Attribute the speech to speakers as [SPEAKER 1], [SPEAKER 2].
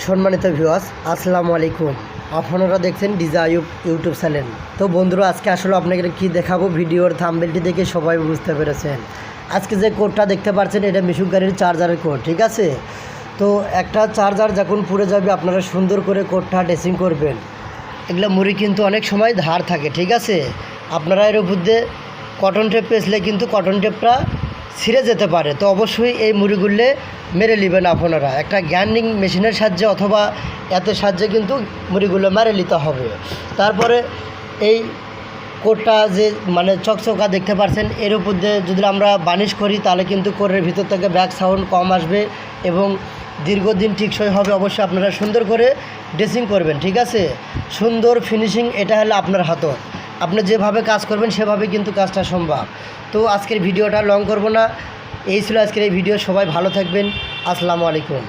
[SPEAKER 1] সম্মানিত ভিউয়ার্স, আসসালামু আলাইকুম। আপনারা দেখছেন ডিজা আইয়ুব ইউটিউব চ্যানেল। তো বন্ধুরা, আজকে আসলে আপনাকে কি দেখাবো, ভিডিওর থাম্বনেলটি দেখে সবাই বুঝতে পেরেছেন। আজকে যে কোডটা দেখতে পাচ্ছেন, এটা মিশুক গাড়ির চার্জারের কোড, ঠিক আছে। তো একটা চার্জার যখন পুড়ে যাবে, আপনারা সুন্দর করে কোডটা ড্রেসিং করবেন। এগুলো মুড়ি কিন্তু অনেক সময় ধার থাকে, ঠিক আছে। আপনারা এর উপর দিয়ে কটন টেপ পেঁচলে কিন্তু কটন টেপটা ছিঁড়ে যেতে পারে। তো অবশ্যই এই মুড়িগুলো মেরে নেবেন আপনারা একটা গ্রাইন্ডিং মেশিনের সাহায্যে অথবা এত সাহায্যে কিন্তু মুড়িগুলো মেরে নিতে হবে। তারপরে এই কোডটা যে চকচকা দেখতে পাচ্ছেন, এর উপর দিয়ে যদি আমরা বার্নিশ করি তাহলে কিন্তু কোডের ভিতর থেকে ব্যাক সাউন্ড কম আসবে এবং দীর্ঘদিন টিকসই হবে। অবশ্যই আপনারা সুন্দর করে ড্রেসিং করবেন, ঠিক আছে। সুন্দর ফিনিশিং এটা হলো আপনার হাতত। আপনি যেভাবে কাজ করবেন সেভাবে কিন্তু কাজটা সম্ভব। তো আজকের ভিডিওটা লং করব না, এই ছিল আজকের এই ভিডিও। সবাই ভালো থাকবেন। আসসালামু আলাইকুম।